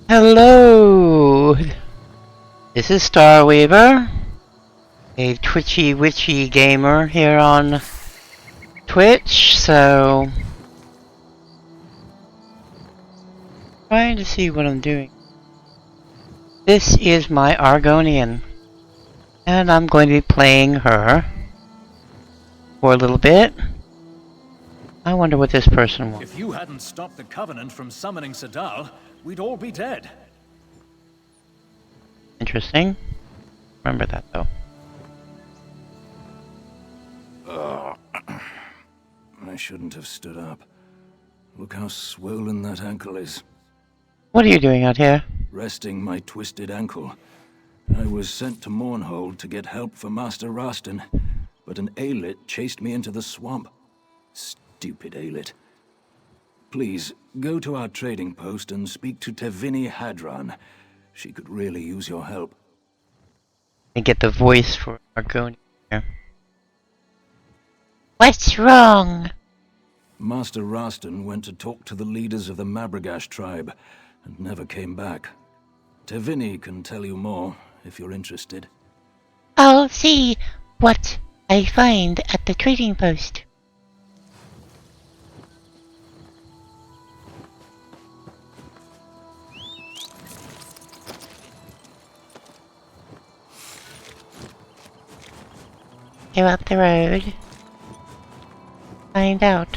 Hello! This is Starweaver, a twitchy witchy gamer here on Twitch, so trying to see what I'm doing. This is my Argonian, and I'm going to be playing her for a little bit. I wonder what this person wants. If you hadn't stopped the Covenant from summoning Sadal, we'd all be dead. Interesting. Remember that though. I shouldn't have stood up. Look how swollen that ankle is. What are you doing out here? Resting my twisted ankle. I was sent to Mournhold to get help for Master Rastin, but an Ailith chased me into the swamp. Stupid Ailith. Please, go to our trading post and speak to Tevini Hadran. She could really use your help. And get the voice for Argonian here. What's wrong? Master Rastin went to talk to the leaders of the Mabragash tribe and never came back. Tevini can tell you more if you're interested. I'll see what I find at the trading post. Go up the road. Find out.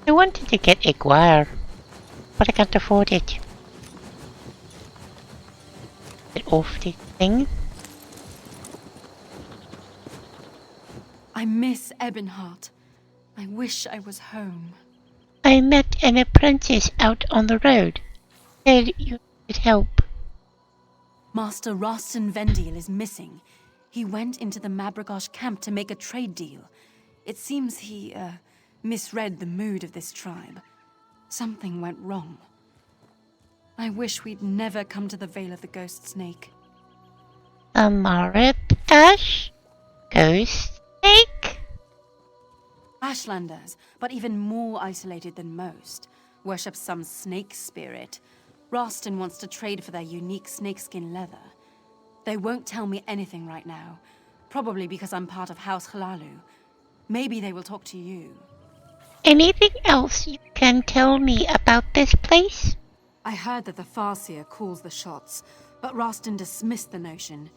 I wanted to get a guire, but I can't afford it. Get off the thing. I miss Ebonheart. I wish I was home. I met an apprentice out on the road. Said you could help. Master Rastin Vendiel is missing. He went into the Mabragash camp to make a trade deal. It seems he, misread the mood of this tribe. Something went wrong. I wish we'd never come to the Vale of the Ghost Snake. The Mabragash Ghost Snake? Ashlanders, but even more isolated than most, worship some snake spirit. Rastin wants to trade for their unique snakeskin leather. They won't tell me anything right now, probably because I'm part of House Halalu. Maybe they will talk to you. Anything else you can tell me about this place? I heard that the Farseer calls the shots, but Rastin dismissed the notion.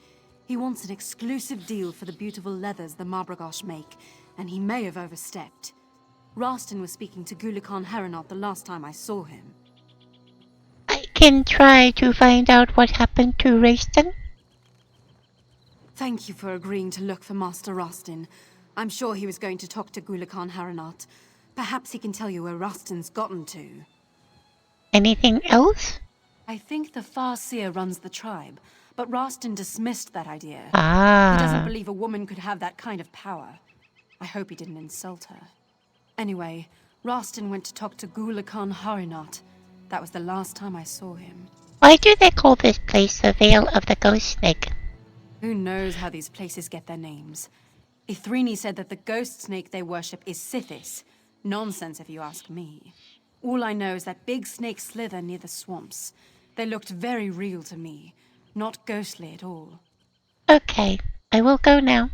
He wants an exclusive deal for the beautiful leathers the Mabragash make, and he may have overstepped. Rastin was speaking to Gulikan Heronot the last time I saw him. I can try to find out what happened to Rastin. Thank you for agreeing to look for Master Rastin. I'm sure he was going to talk to Gulikan Heronot. Perhaps he can tell you where Rastin's gotten to. Anything else? I think the Farseer runs the tribe, but Rastin dismissed that idea. He doesn't Ah. believe a woman could have that kind of power. I hope he didn't insult her. Anyway, Rastin went to talk to Gulikan Heronot. That was the last time I saw him. Why do they call this place the Vale of the Ghost Snake? Who knows how these places get their names? Ithrini said that the ghost snake they worship is Sithis. Nonsense if you ask me. All I know is that big snakes slither near the swamps. They looked very real to me, not ghostly at all. Okay, I will go now.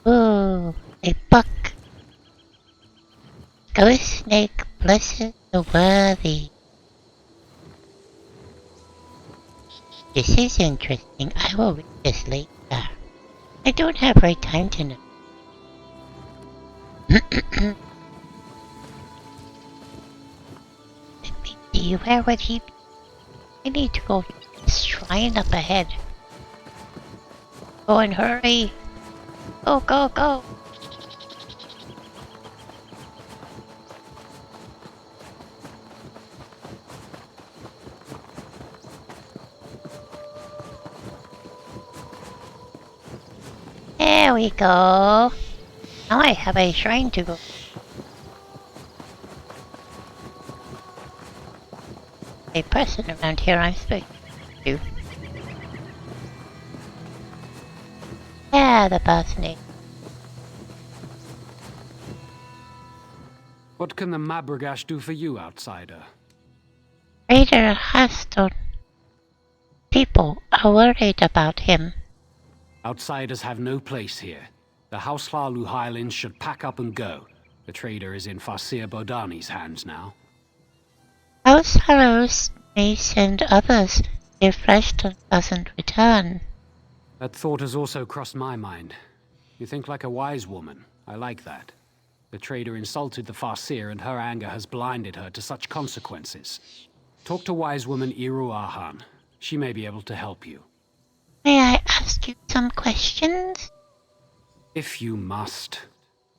Ooh, a buck. Ghost Snake blesses the worthy. This is interesting. I will read this later. I don't have right time to know. Let me see, where would he be? I need to go to this shrine up ahead. Go and hurry. Go, go, go. There we go. Now I have a shrine to go. a person around here I'm supposed to. Yeah, the person. What can the Mabragash do for you, outsider? Raider Haston. People are worried about him. Outsiders have no place here. The House Lalu Highlands should pack up and go. The trader is in Farseer Bodani's hands now. House Hallows may send others if Rashton doesn't return. That thought has also crossed my mind. You think like a wise woman. I like that. The trader insulted the Farseer and her anger has blinded her to such consequences. Talk to wise woman Iru Ahan. She may be able to help you. May I ask you some questions? If you must.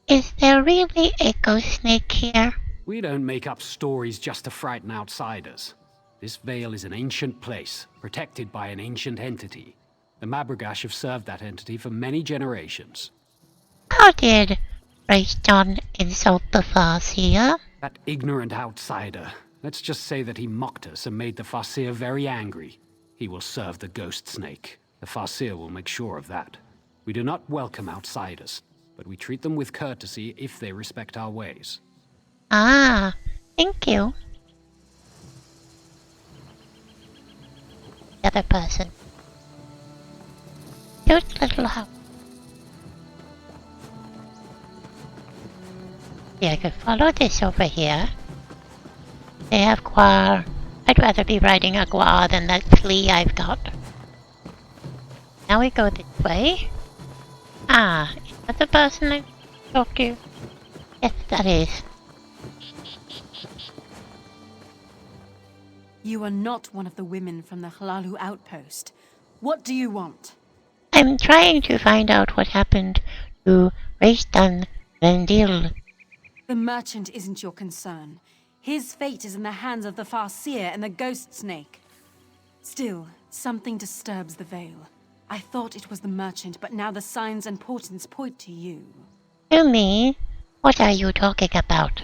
Is there really a ghost snake here? We don't make up stories just to frighten outsiders. This vale is an ancient place, protected by an ancient entity. The Mabragash have served that entity for many generations. How did Rashton insult the Farseer? That ignorant outsider. Let's just say that he mocked us and made the Farseer very angry. He will serve the ghost snake. The Farseer will make sure of that. We do not welcome outsiders, but we treat them with courtesy if they respect our ways. Ah, thank you. The other person. Cute little house. Yeah, I could follow this over here. They have guar. I'd rather be riding a guar than that flea I've got. Now we go this way. Ah, is that the person I talked to? Yes, that is. You are not one of the women from the Hlalu outpost. What do you want? I'm trying to find out what happened to Rashton Vendil. The merchant isn't your concern. His fate is in the hands of the Farseer and the ghost snake. Still, something disturbs the Vale. I thought it was the merchant, but now the signs and portents point to you. To me? What are you talking about?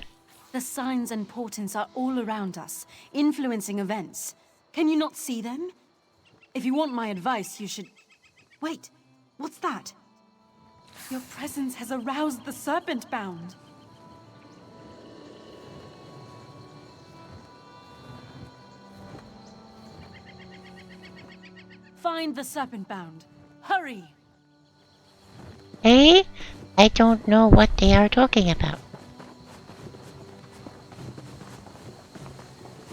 The signs and portents are all around us, influencing events. Can you not see them? If you want my advice, you should... Wait, what's that? Your presence has aroused the serpent bound. Find the serpent bound. Hurry! Hey? I don't know what they are talking about.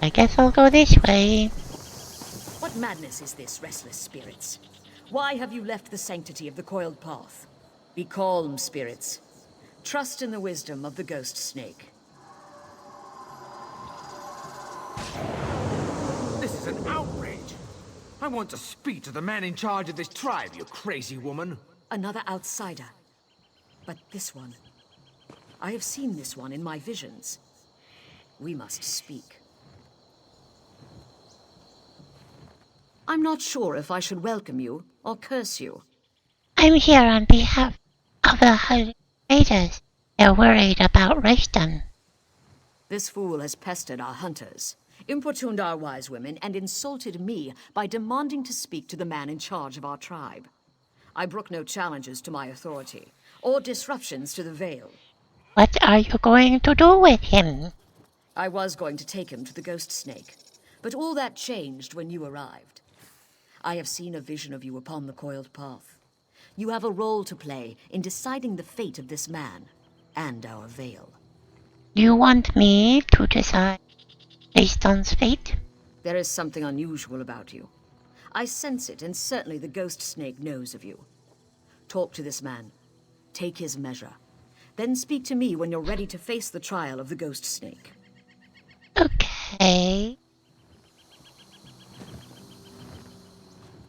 I guess I'll go this way. What madness is this, restless spirits? Why have you left the sanctity of the coiled path? Be calm, spirits. Trust in the wisdom of the ghost snake. This is an outrage! I want to speak to the man in charge of this tribe, you crazy woman! Another outsider. But this one... I have seen this one in my visions. We must speak. I'm not sure if I should welcome you or curse you. I'm here on behalf of the Holy Raiders. They're worried about Rashton. This fool has pestered our hunters, importuned our wise women, and insulted me by demanding to speak to the man in charge of our tribe. I brook no challenges to my authority, or disruptions to the Vale. What are you going to do with him? I was going to take him to the ghost snake, but all that changed when you arrived. I have seen a vision of you upon the coiled path. You have a role to play in deciding the fate of this man and our Vale. You want me to decide Rashton's fate? There is something unusual about you. I sense it, and certainly the ghost snake knows of you. Talk to this man. Take his measure. Then speak to me when you're ready to face the trial of the ghost snake. Okay.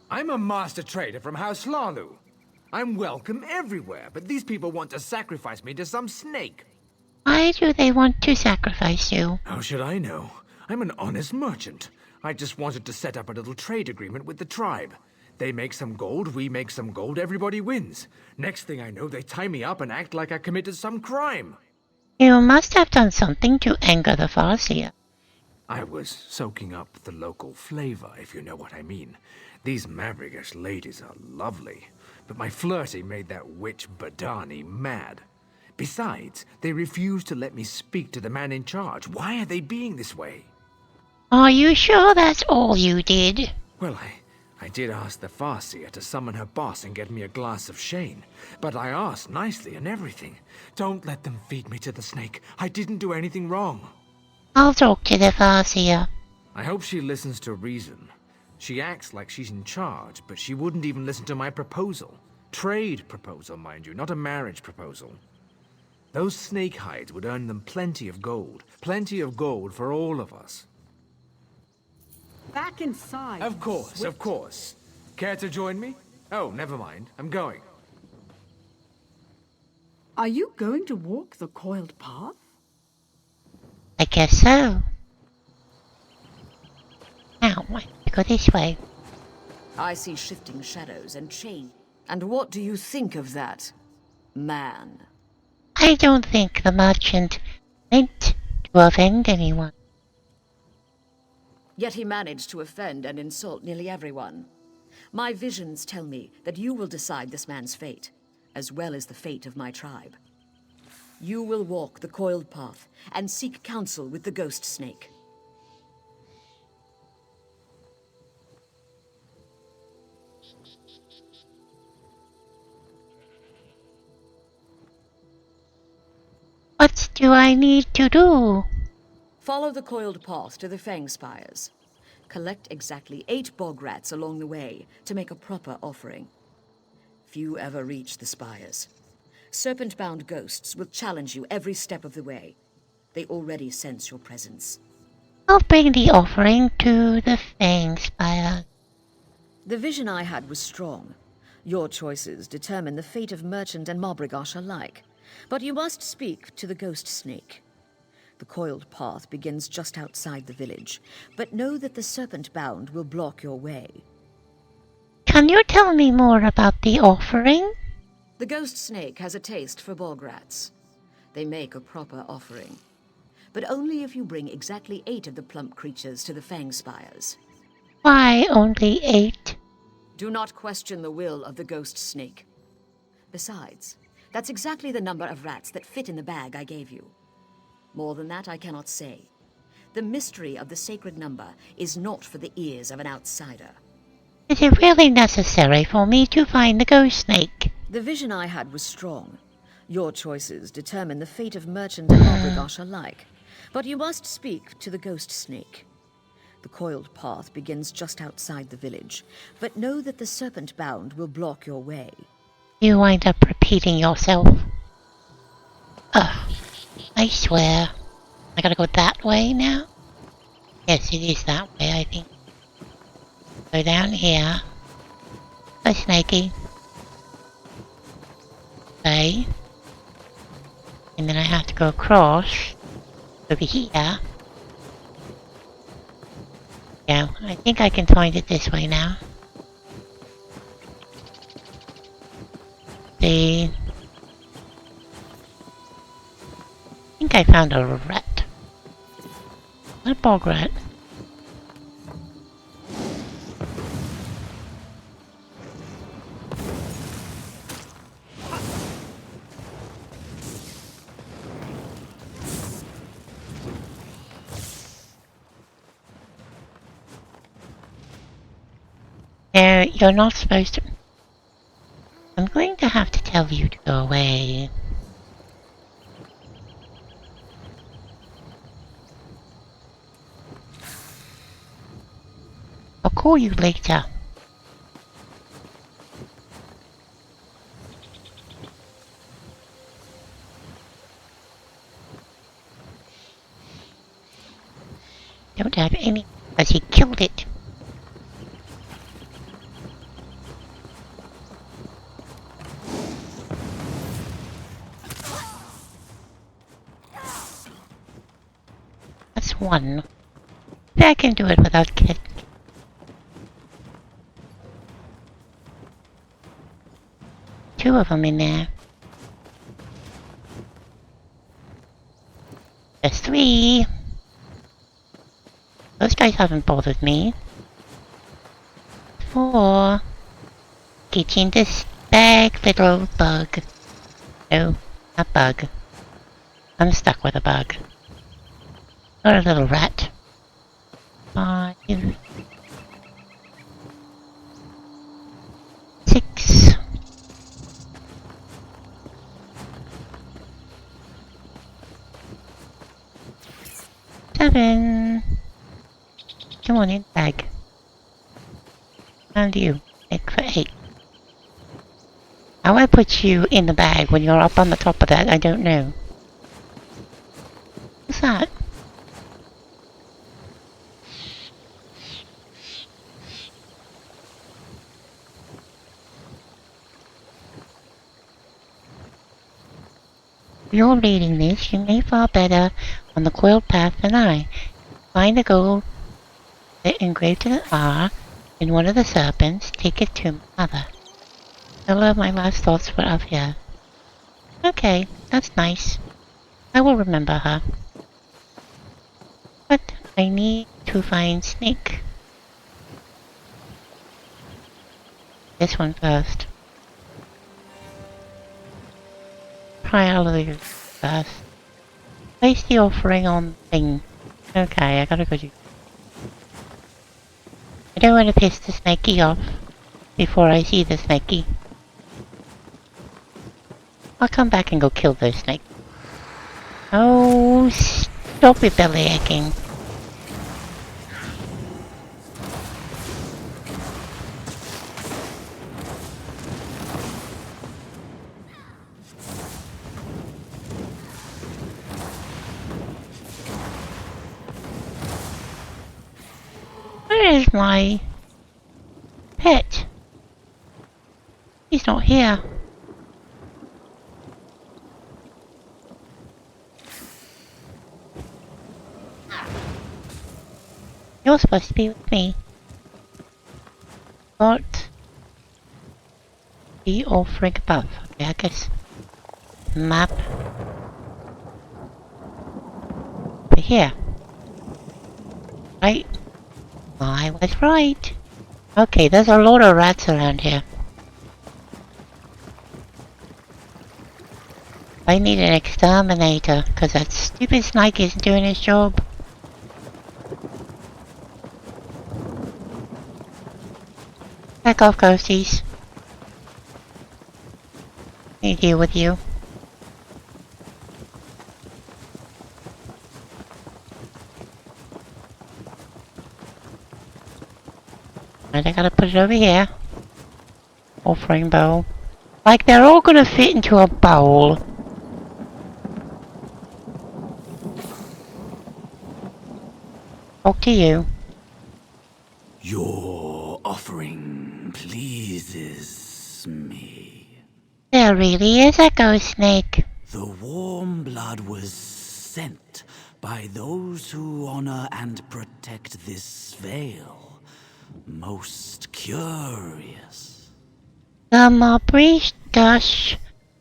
I'm a master trader from House Lalu. I'm welcome everywhere, but these people want to sacrifice me to some snake. Why do they want to sacrifice you? How should I know? I'm an honest merchant. I just wanted to set up a little trade agreement with the tribe. They make some gold, we make some gold, everybody wins. Next thing I know, they tie me up and act like I committed some crime. You must have done something to anger the Farseer. I was soaking up the local flavor, if you know what I mean. These Mabrigash ladies are lovely, but my flirting made that witch Badani mad. Besides, they refused to let me speak to the man in charge. Why are they being this way? Are you sure that's all you did? Well, I did ask the Farseer to summon her boss and get me a glass of Shane, but I asked nicely and everything. Don't let them feed me to the snake. I didn't do anything wrong. I'll talk to the Farseer. I hope she listens to reason. She acts like she's in charge, but she wouldn't even listen to my proposal. Trade proposal, mind you, not a marriage proposal. Those snake hides would earn them plenty of gold. Plenty of gold for all of us. Back inside. Of course, of course. Care to join me? Oh, never mind. I'm going. Are you going to walk the coiled path? I guess so. Now, I have to go this way. I see shifting shadows and change. And what do you think of that, man? I don't think the merchant meant to offend anyone. Yet he managed to offend and insult nearly everyone. My visions tell me that you will decide this man's fate, as well as the fate of my tribe. You will walk the coiled path and seek counsel with the ghost snake. What do I need to do? Follow the coiled path to the Fang Spires. Collect exactly 8 bog rats along the way to make a proper offering. Few ever reach the spires. Serpent-bound ghosts will challenge you every step of the way. They already sense your presence. I'll bring the offering to the Fang Spire. The vision I had was strong. Your choices determine the fate of merchant and Mabrigash alike. But you must speak to the ghost snake. The coiled path begins just outside the village, but know that the serpent-bound will block your way. Can you tell me more about the offering? The ghost snake has a taste for bog rats. They make a proper offering. But only if you bring exactly 8 of the plump creatures to the Fang Spires. Why only 8? Do not question the will of the ghost snake. Besides, that's exactly the number of rats that fit in the bag I gave you. More than that I cannot say. The mystery of the sacred number is not for the ears of an outsider. Is it really necessary for me to find the ghost snake? The vision I had was strong. Your choices determine the fate of merchant and Mabrigash alike. But you must speak to the ghost snake. The coiled path begins just outside the village, but know that the serpent-bound will block your way. You wind up repeating yourself. Ugh, I swear. I gotta go that way now? Yes, it is that way, I think. Go down here. Go snaky. Okay. And then I have to go across over here. Yeah, I think I can find it this way now. See. I think I found a rat. A bog rat. No, you're not supposed to. I'm going to have to tell you to go away. I'll call you later. Don't have any, as he killed it. That's one. I can do it without killing. Two of them in there. There's 3. Those guys haven't bothered me. For getting this bag, little bug. No, not bug. I'm stuck with a bug. Not a little rat. 5, 6. 7. Come on in, bag. And you, egg for 8. How I put you in the bag when you're up on the top of that, I don't know. What's that? If you're reading this, you may fare better on the coiled path than I. Find the gold engraved in an R in one of the serpents, take it to Mother. Tell her my last thoughts were of her. Okay, that's nice. I will remember her. But I need to find Snake. This one first. Try all of these first. Place the offering on thing. Okay, I gotta go do. I don't want to piss the snakey off before I see the snakey. I'll come back and go kill those snakes. Oh, stop it, belly aching. Where is my pet? He's not here. You're supposed to be with me. Got the offering above. Okay, I guess. Map. Over here. Right. I was right. Okay, there's a lot of rats around here. I need an exterminator, because that stupid snake isn't doing his job. Back off, ghosties. I need to deal with you. And I gotta put it over here. Offering bowl. Like they're all gonna fit into a bowl. Talk to you. Your offering pleases me. There really is a ghost snake. The warm blood was sent by those who honor and protect this veil. Most curious. The Mabrish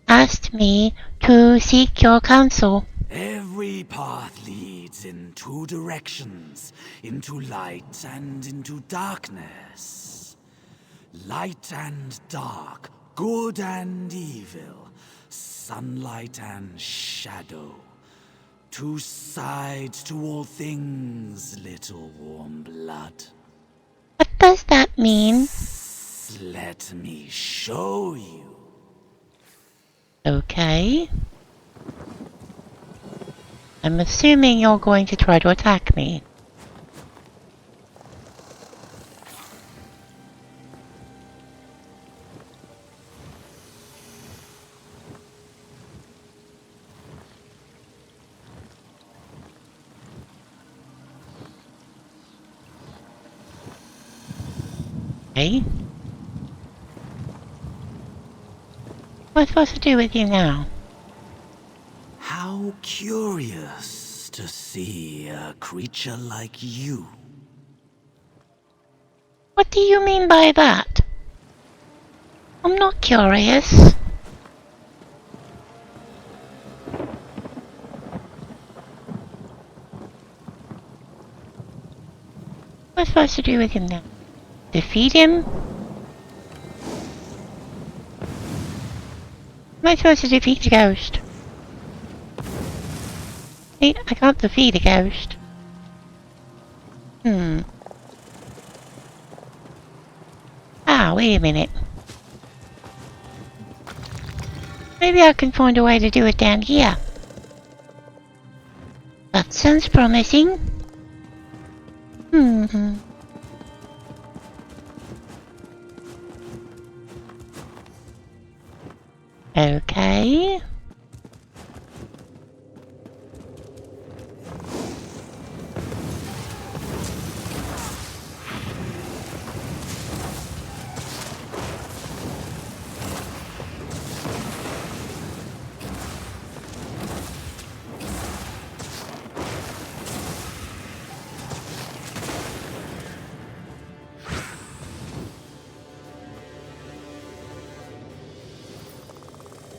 asked me to seek your counsel. Every path leads in two directions, into light and into darkness. Light and dark, good and evil, sunlight and shadow. Two sides to all things, little warm blood. What does that mean? Let me show you. Okay. I'm assuming you're going to try to attack me. Okay. What am I supposed to do with you now? How curious to see a creature like you. What do you mean by that? I'm not curious. What am I supposed to do with him now? Defeat him? Am I supposed to defeat the ghost? Wait, I can't defeat a ghost. Ah, wait a minute. Maybe I can find a way to do it down here. That sounds promising. Okay.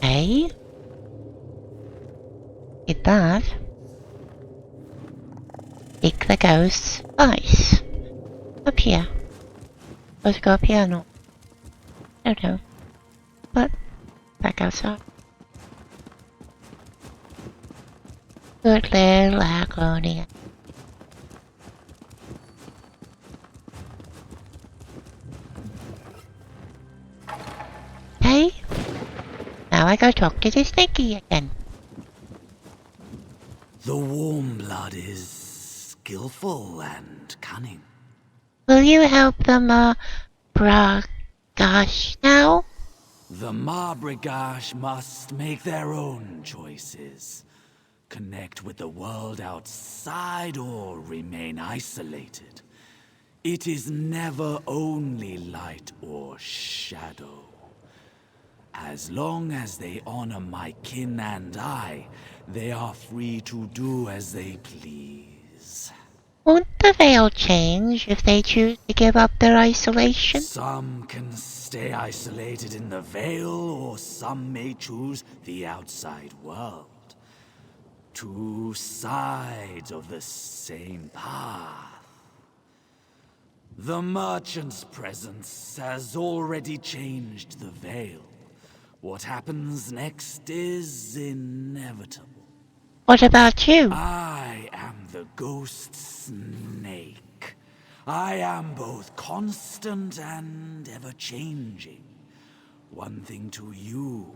Okay. Did that. Pick the ghosts. Nice. Up here. Supposed to go up here or not? I don't know. But back outside. Good little Argonia. Hey. Now I go talk to the snaky again. The warm blood is skillful and cunning. Will you help the Bragash now? The Mabragash must make their own choices. Connect with the world outside or remain isolated. It is never only light or shadow. As long as they honor my kin and I, they are free to do as they please. Won't the veil change if they choose to give up their isolation? Some can stay isolated in the veil, or some may choose the outside world. Two sides of the same path. The merchant's presence has already changed the veil. What happens next is inevitable. What about you? I am the ghost snake. I am both constant and ever-changing. One thing to you,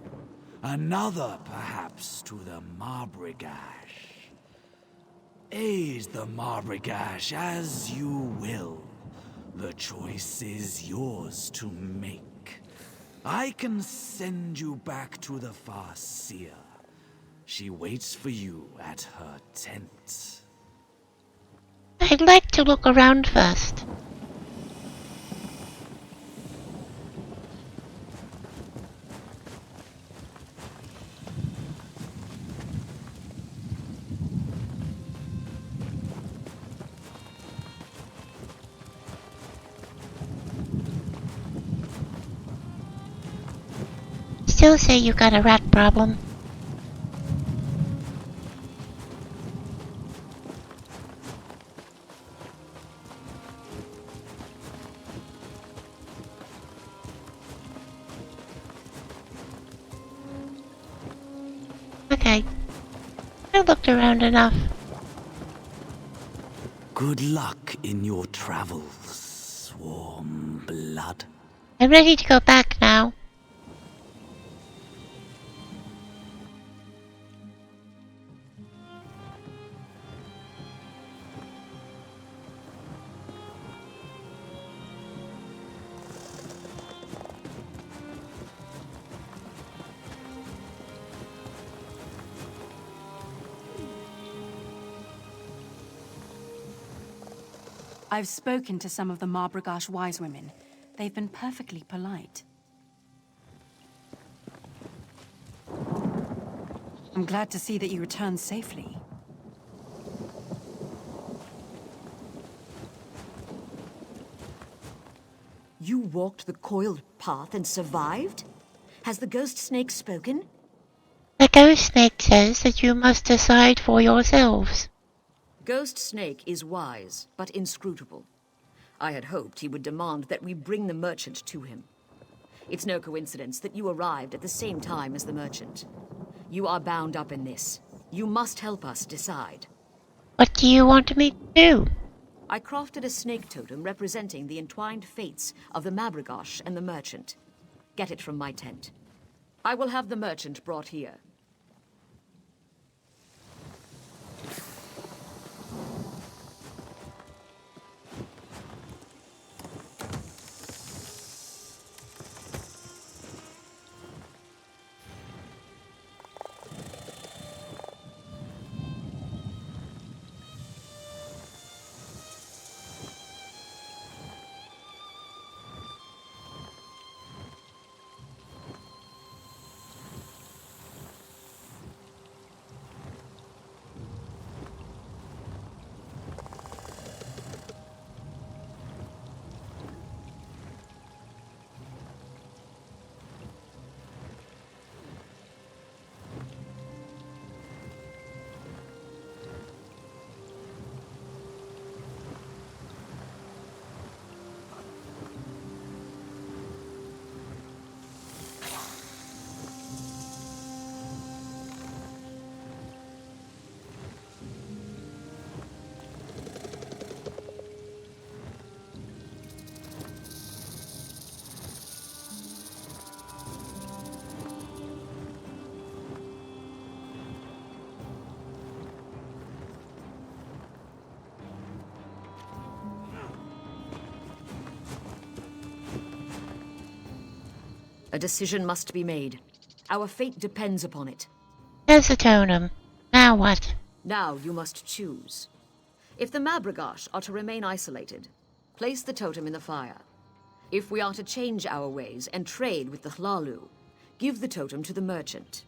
another perhaps to the Mabragash. Aid the Mabragash as you will. The choice is yours to make. I can send you back to the Farseer. She waits for you at her tent. I'd like to look around first. Still say you got a rat problem. Okay. I looked around enough. Good luck in your travels, warm blood. I'm ready to go back now. I've spoken to some of the Mabragash wise women. They've been perfectly polite. I'm glad to see that you returned safely. You walked the coiled path and survived? Has the ghost snake spoken? The ghost snake says that you must decide for yourselves. Ghost snake is wise, but inscrutable. I had hoped he would demand that we bring the merchant to him. It's no coincidence that you arrived at the same time as the merchant. You are bound up in this. You must help us decide. What do you want me to do? I crafted a snake totem representing the entwined fates of the Mabragosh and the merchant. Get it from my tent. I will have the merchant brought here. A decision must be made. Our fate depends upon it. There's the totem. Now what? Now you must choose. If the Mabragosh are to remain isolated, place the totem in the fire. If we are to change our ways and trade with the Hlalu, give the totem to the merchant.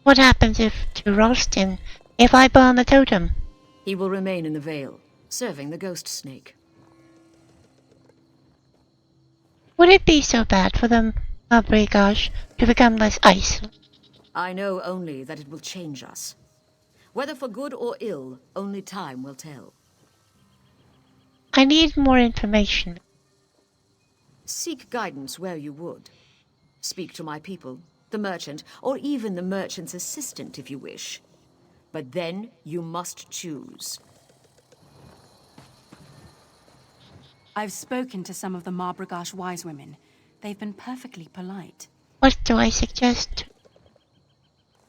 What happens to Rostin if I burn the totem? He will remain in the Vale, serving the ghost snake. Would it be so bad for them, Mabragosh, to become less isolated? I know only that it will change us. Whether for good or ill, only time will tell. I need more information. Seek guidance where you would. Speak to my people, the merchant, or even the merchant's assistant if you wish. But then you must choose. I've spoken to some of the Mabragosh wise women. They've been perfectly polite. What do I suggest?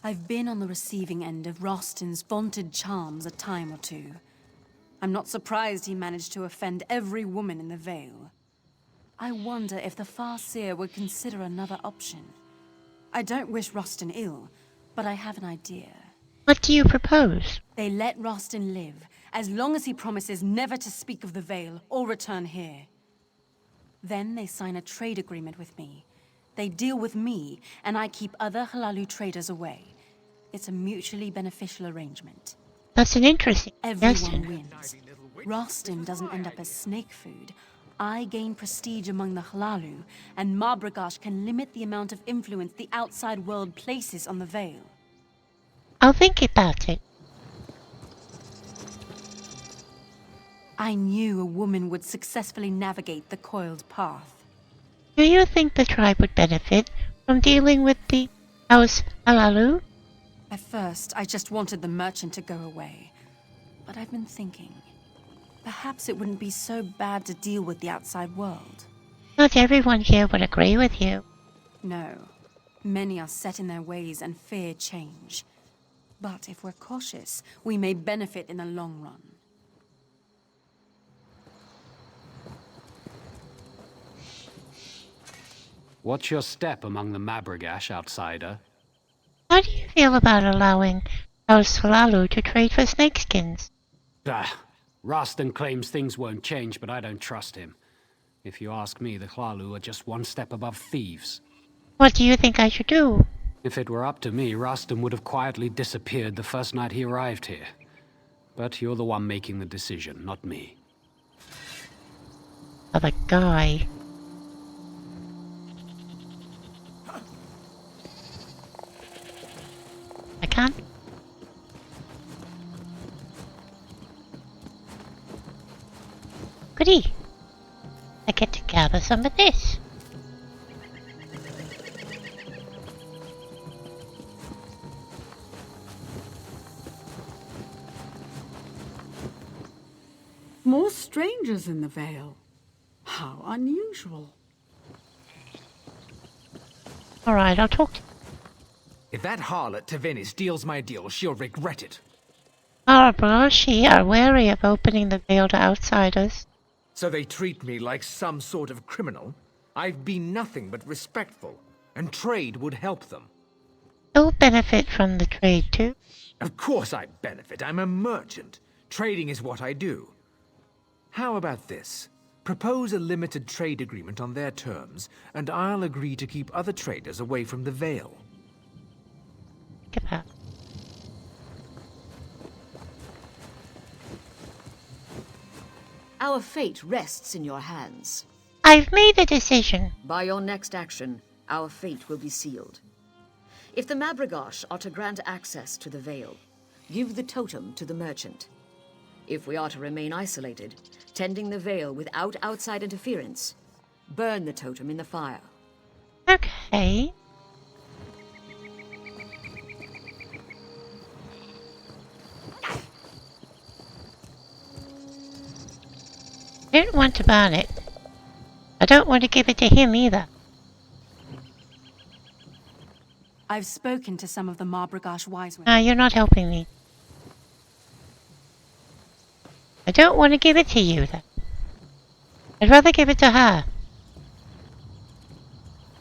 I've been on the receiving end of Rostin's vaunted charms a time or two. I'm not surprised he managed to offend every woman in the Vale. I wonder if the Farseer would consider another option. I don't wish Rostin ill, but I have an idea. What do you propose? They let Rostin live, as long as he promises never to speak of the Vale or return here. Then they sign a trade agreement with me. They deal with me, and I keep other Hlalu traders away. It's a mutually beneficial arrangement. That's an interesting Everyone suggestion. wins. Rostin doesn't end up as snake food. I gain prestige among the Hlalu, and Mabragosh can limit the amount of influence the outside world places on the Vale. I'll think about it. I knew a woman would successfully navigate the coiled path. Do you think the tribe would benefit from dealing with the House Halalu? At first, I just wanted the merchant to go away. But I've been thinking, perhaps it wouldn't be so bad to deal with the outside world. Not everyone here would agree with you. No. Many are set in their ways and fear change. But if we're cautious, we may benefit in the long run. What's your step among the Mabragash, outsider? How do you feel about allowing House Halalu to trade for snakeskins? Ah, Rastan claims things won't change, but I don't trust him. If you ask me, the Hlalu are just one step above thieves. What do you think I should do? If it were up to me, Rastan would have quietly disappeared the first night he arrived here. But you're the one making the decision, not me. Other guy. I can't. goody. I get to gather some of this. More strangers in the Vale. How unusual. Alright, I'll talk to If that harlot Tavinis steals my deal, she'll regret it. She are wary of opening the veil to outsiders. So they treat me like some sort of criminal? I've been nothing but respectful, and trade would help them. You'll benefit from the trade too. Of course I benefit. I'm a merchant. Trading is what I do. How about this? Propose a limited trade agreement on their terms, and I'll agree to keep other traders away from the Vale. Think about it. Our fate rests in your hands. I've made a decision. By your next action, our fate will be sealed. If the Mabragosh are to grant access to the Vale, give the totem to the merchant. If we are to remain isolated, tending the Vale without outside interference, burn the totem in the fire. Okay. I don't want to burn it. I don't want to give it to him either. I've spoken to some of the Mabragosh wise women. Ah, you're not helping me. I don't want to give it to you, then. I'd rather give it to her.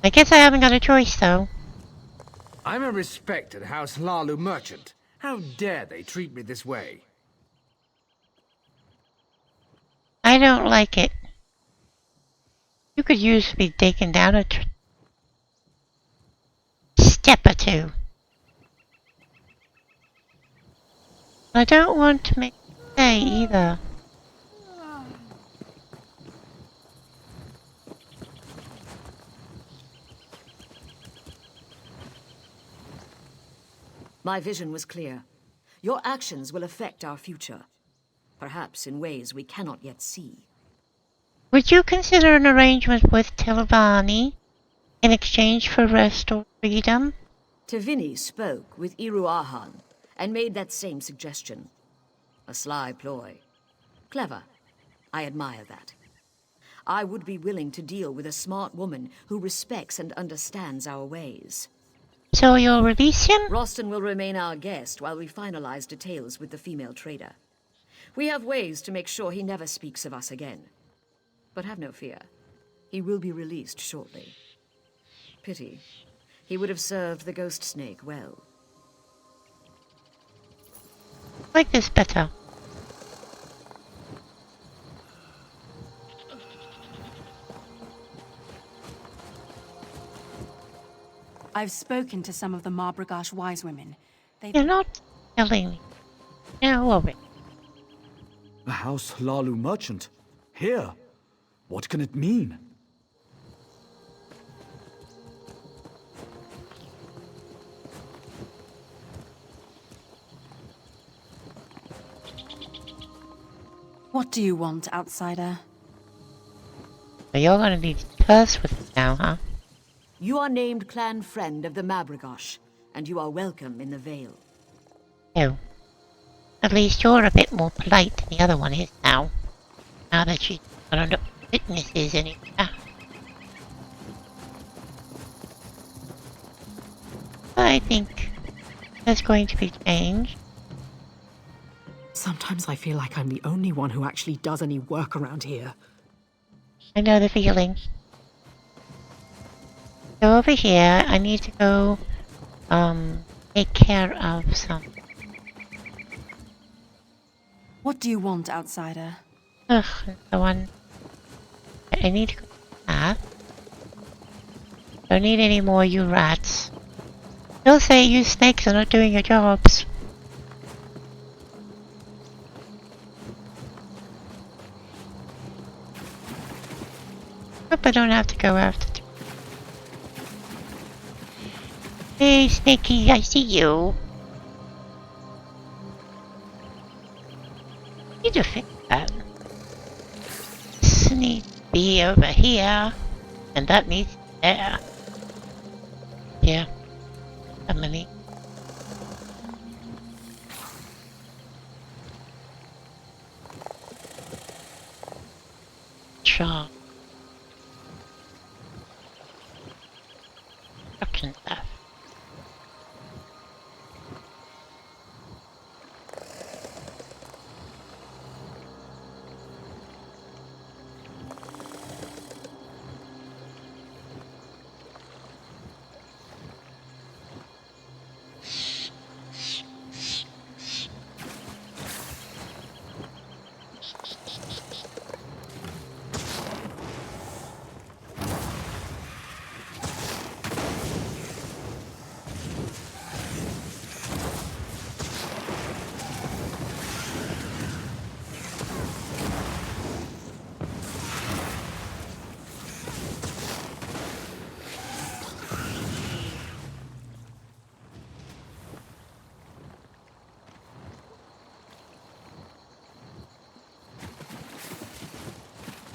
I guess I haven't got a choice, though. I'm a respected House Lalu merchant. How dare they treat me this way? I don't like it. You could use to be taken down a step or two. I don't want to make a stay either. My vision was clear. Your actions will affect our future. Perhaps in ways we cannot yet see. Would you consider an arrangement with Tilvani in exchange for rest or freedom? Tavini spoke with Iruahan and made that same suggestion. A sly ploy. Clever. I admire that. I would be willing to deal with a smart woman who respects and understands our ways. So you'll release him? Roston will remain our guest while we finalize details with the female trader. We have ways to make sure he never speaks of us again. But have no fear. He will be released shortly. Pity. He would have served the ghost snake well. Like this better. I've spoken to some of the Mabragosh wise women. You're not telling me. No worry. A House Lalu merchant? Here? What can it mean? What do you want, outsider? So you're gonna need to curse with me now, huh? You are named clan friend of the Mabragosh, and you are welcome in the Vale. Oh. At least you're a bit more polite than the other one is now. Now that she's got under witnesses anywhere. I think there's going to be change. Sometimes I feel like I'm the only one who actually does any work around here. I know the feeling. So over here, I need to go, take care of some. What do you want, outsider? Ugh, the one. I need to go. Don't need any more, you rats. They'll say you snakes are not doing your jobs. Hope I don't have to go after. Hey, Snaky, I see you. Need to fix that. needs to be over here, and that needs to be there. Yeah, Emily. Sure. Construction stuff.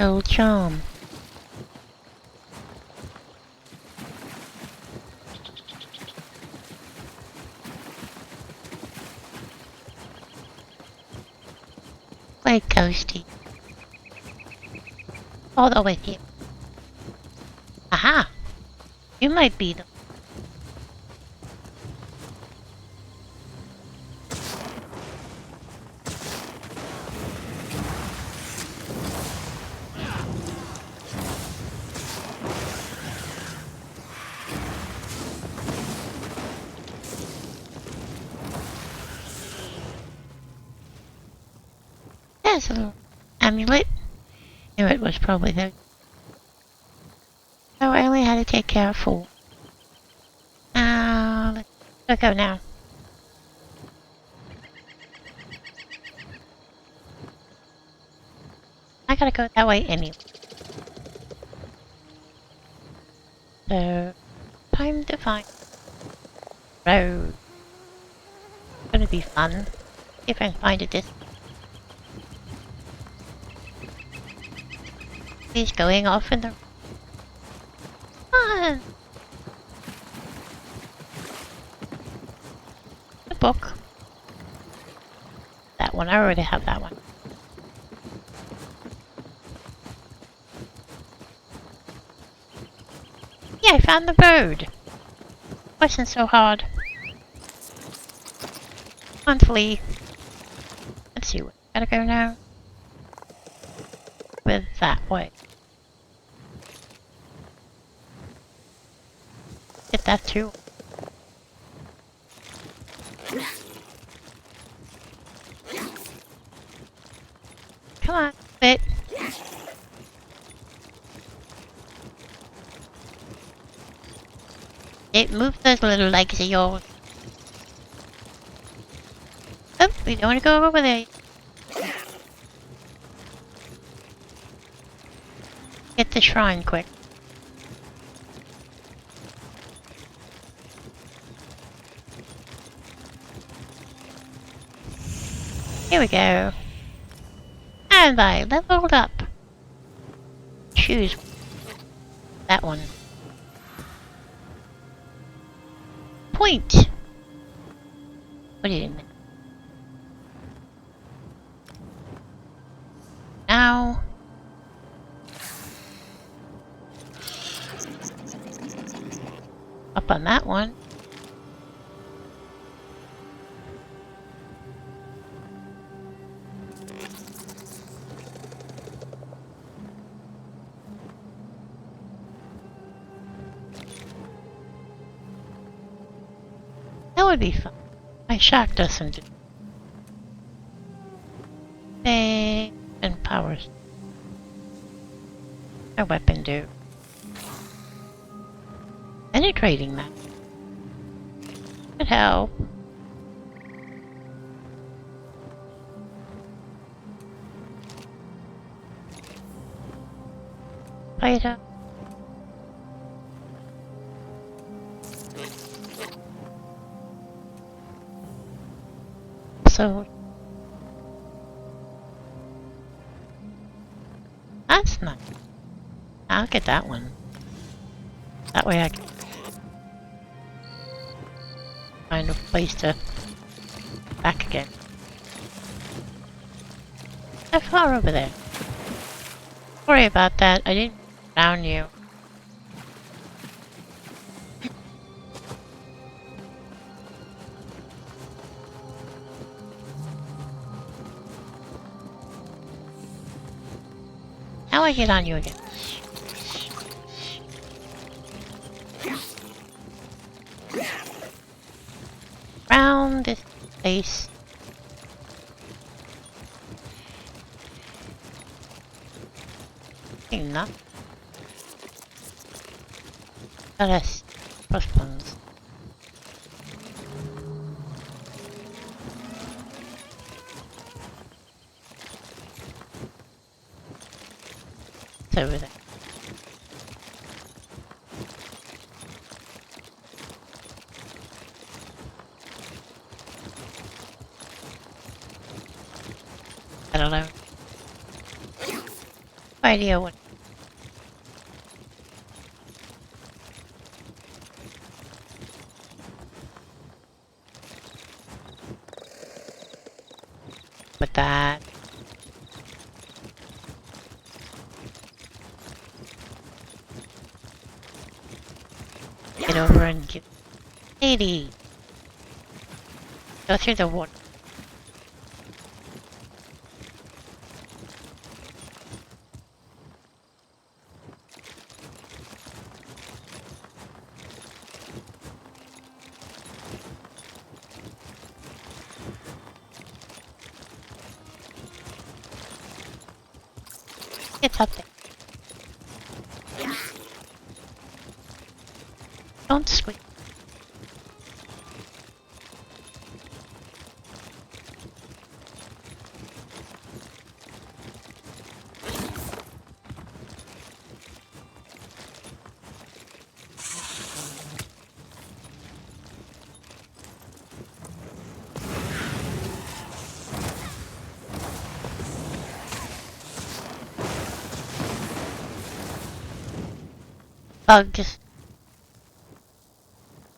Old charm. Play Ghosty. Hold on with you. Aha! You might be the... There's a little amulet. Knew it was probably there. So I only had to take care of 4. Let's go now. I gotta go that way anyway. So, time to find road. It's gonna be fun. See if I can find a distance. He's going off in the... Ah! The book. That one, I already have that one. Yeah, I found the road. Wasn't so hard. Monthly. Let's see where I gotta go now. With that way. Get that too. Come on, bit. It moves those little legs of yours. Oh, we don't want to go over there. Get the shrine quick. Here we go. And I leveled up. Choose that one. Point. Put it in there. Now. Up on that one. That would be fun. My shark doesn't do. Hey, and powers. My weapon do. Penetrating that. Could help. Fighter. So that's nice. I'll get that one. That way I can find a place to back again. How far over there? Sorry about that. I didn't down you. How I get on you again? Round this place. Enough. Got us crossbones. It's over there. I don't know. No idea what. With that. Get over and get 80. Go through the water. It's up there. Don't squeak. Bugs.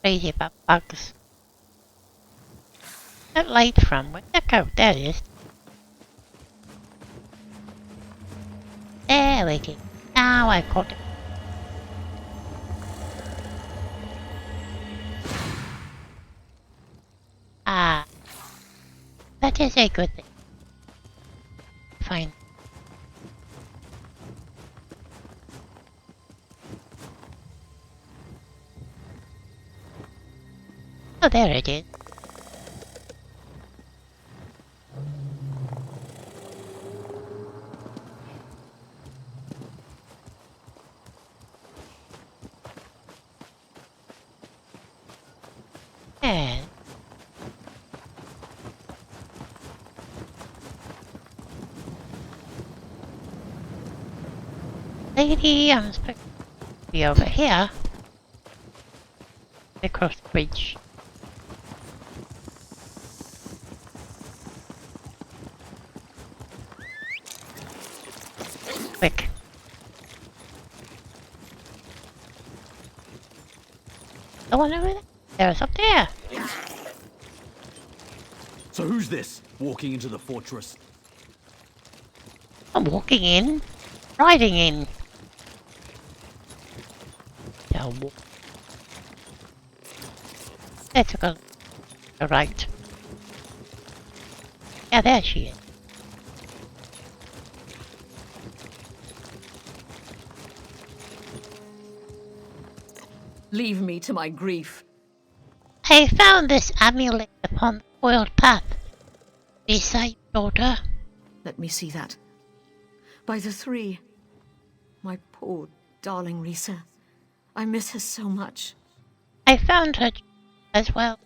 Crazy about bugs. That light from? Where'd that go? There it is. There we go. Now I caught it. Ah. That is a good thing. Fine. Oh, there it is. And lady, I'm supposed to be over here. Across the bridge. Quick. The one over there? There's up there. So who's this, walking into the fortress? I'm walking in. Riding in. Now walk. There took a right. Yeah, there she is. Leave me to my grief. I found this amulet upon the foiled path. Beside daughter. Let me see that. By the three. My poor, darling Risa. I miss her so much. I found her as well.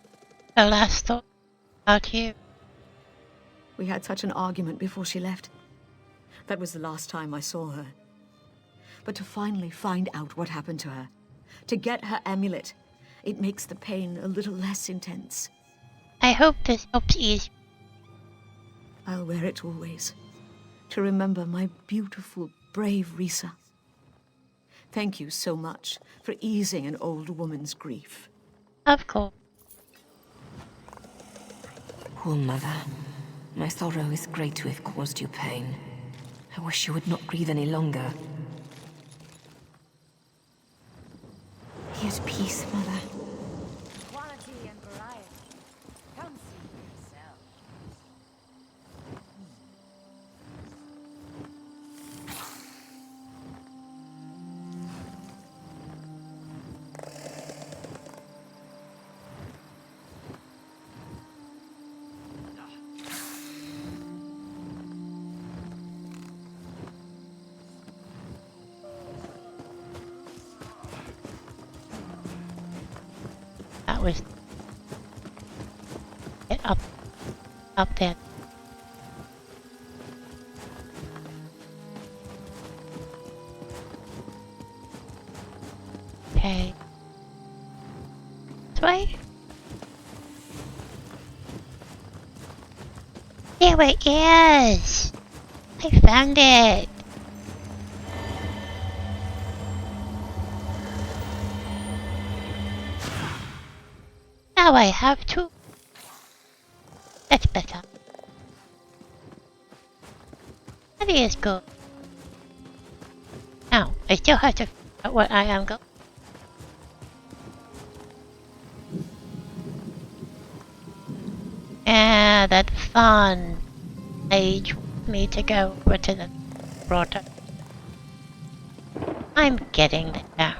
Her last thought about you. We had such an argument before she left. That was the last time I saw her. But to finally find out what happened to her, to get her amulet, it makes the pain a little less intense. I hope this helps ease. I'll wear it always, to remember my beautiful, brave Risa. Thank you so much for easing an old woman's grief. Of course. Poor mother. My sorrow is great to have caused you pain. I wish you would not grieve any longer. Be at peace, mother. Quality and variety. Come see for yourself. That was... Get up. Up there. Okay. This way? There it is! I found it! Now I have two. That's better. That is good. Now, I still have to figure out what I am going. Yeah, that fun age wants me to go over to the grotto. I'm getting there.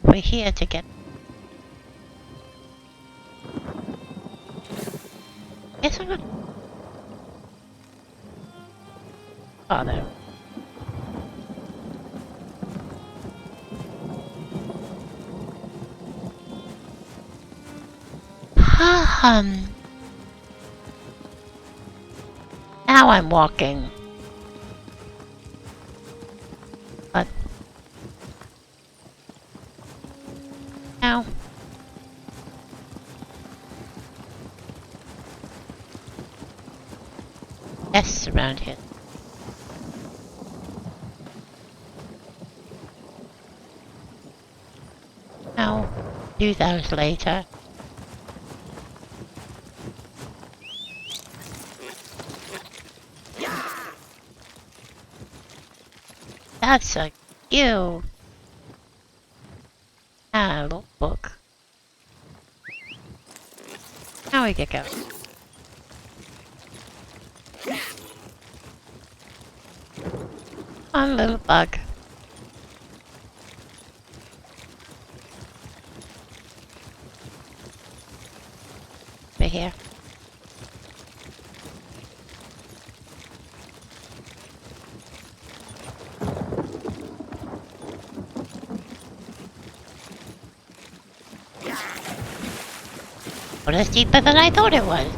We're here to get... Yes, I'm not... Oh, there. Now I'm walking. But... Now... Yes, around here. I'll do those later. That's a cute. Ah, look. Now we get going. One little bug. Over here. Well, it's deeper than I thought it was.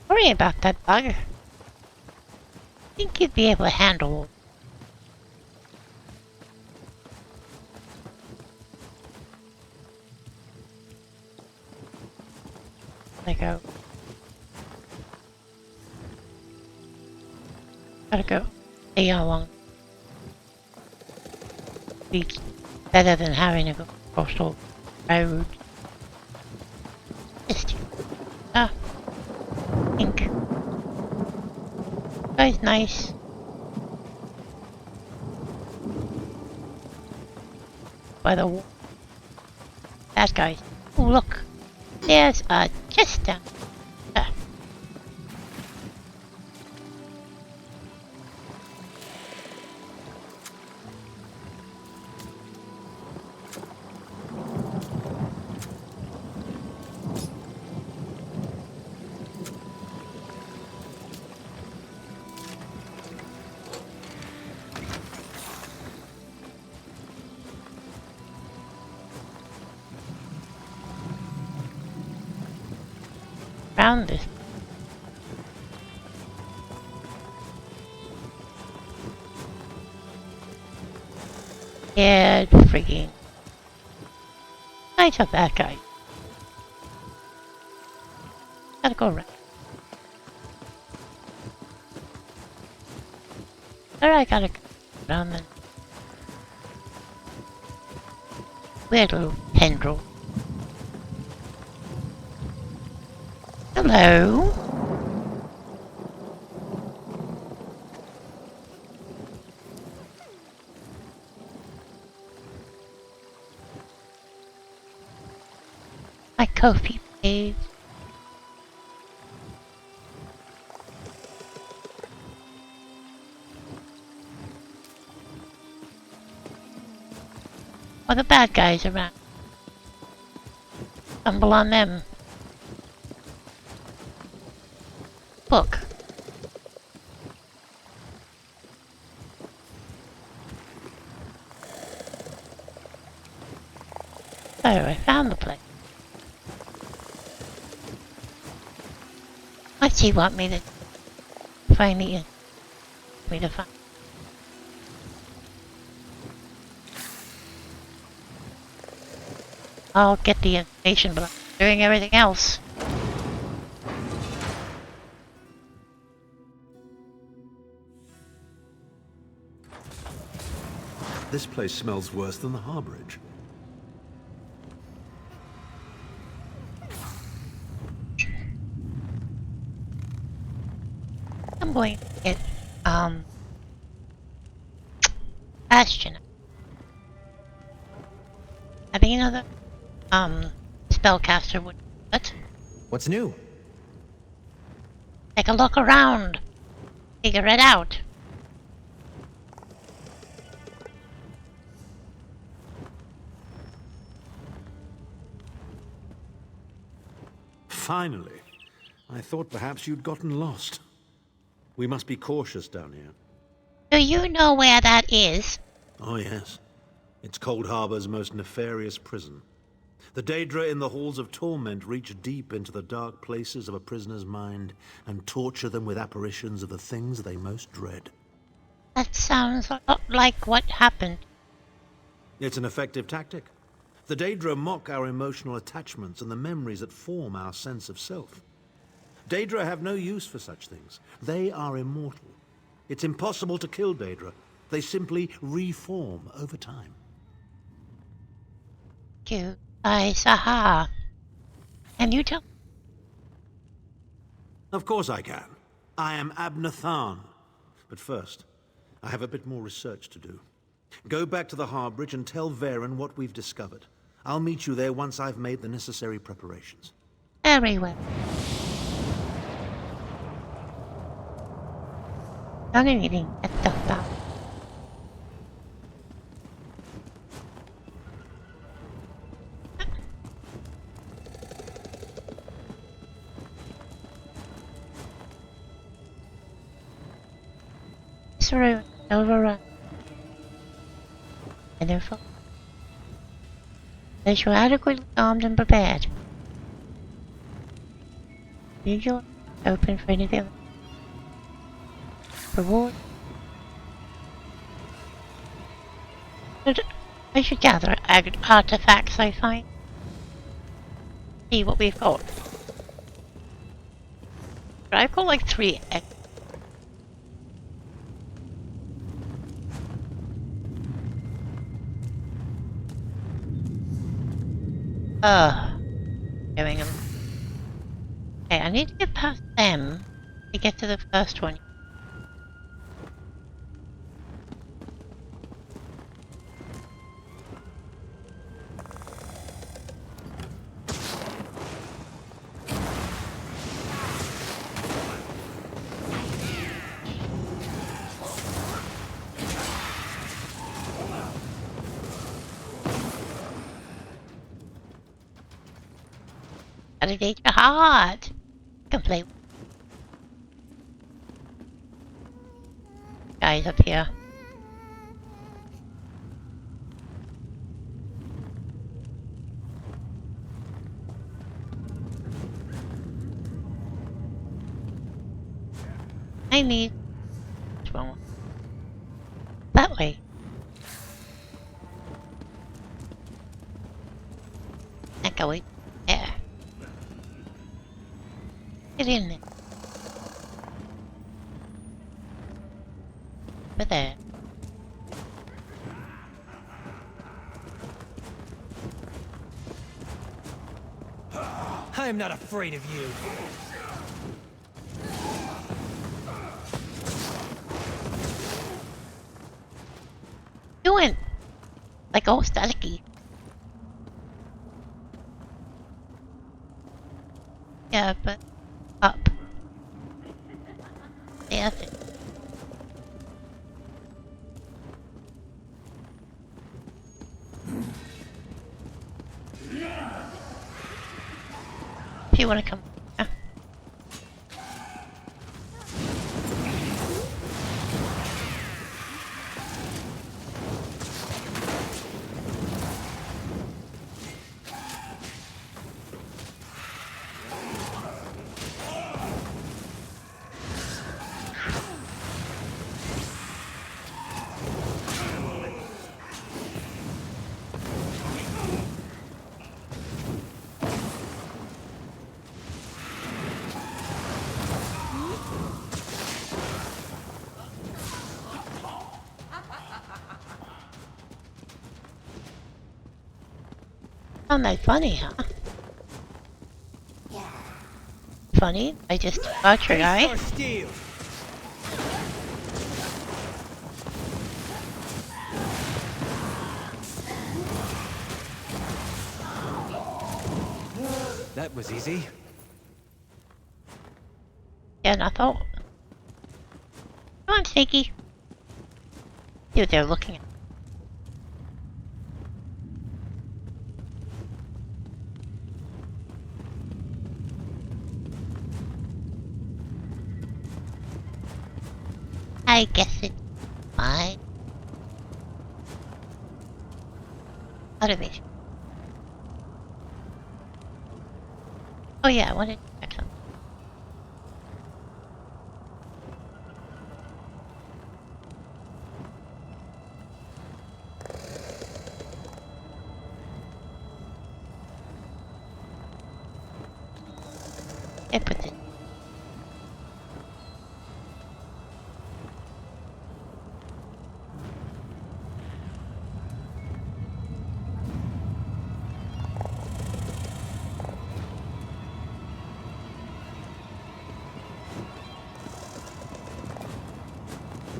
Sorry about that bug. I think you'd be able to handle. There go. Gotta go. See how long. Be better than having to go across the road. Just pink. Guy's nice. By the wall. That guy. Oh look. There's a chest down. Found this. Yeah, freaking. Nice of that guy. Gotta go right. Where I gotta go from and weird little tendril. Hello. My coffee, please. Or the bad guys around. Stumble on them. Book. So I found the place. What's he want me to find me to find? I'll get the information, but I'm doing everything else. This place smells worse than the harborage. I'm going to get, Bastion. Having another, spellcaster would do it. What's new? Take a look around. Figure it out. Finally. I thought perhaps you'd gotten lost. We must be cautious down here. Do you know where that is? Oh, yes. It's Cold Harbor's most nefarious prison. The Daedra in the halls of torment reach deep into the dark places of a prisoner's mind and torture them with apparitions of the things they most dread. That sounds a lot like what happened. It's an effective tactic. The Daedra mock our emotional attachments and the memories that form our sense of self. Daedra have no use for such things. They are immortal. It's impossible to kill Daedra. They simply reform over time. You guys, aha. Can you tell? Of course I can. I am Abnathan. But first, I have a bit more research to do. Go back to the Harbridge and tell Varen what we've discovered. I'll meet you there once I've made the necessary preparations. Very well. Not anything at the top. This room is overrun. And therefore, unless you're adequately armed and prepared, leave your open for anything. Reward. I should gather artifacts I find. See what we've got. I've got like 3 eggs. Going on. Okay, I need to get past them to get to the first one. Gotta take your heart. Can play. Guys up here. I need one. That way. That go there. Get in there. over there. I am not afraid of you. Doing like all staticky. Yeah, but up. Yeah, that's it. If you want to come. Yeah. Found that funny, huh? Funny? I just got your guy. Steel. That was easy. Yeah, and I thought. Come on, Snaky. See what they're looking at. I guess it's fine. Automation. Oh yeah, I wanted to check something. I put this.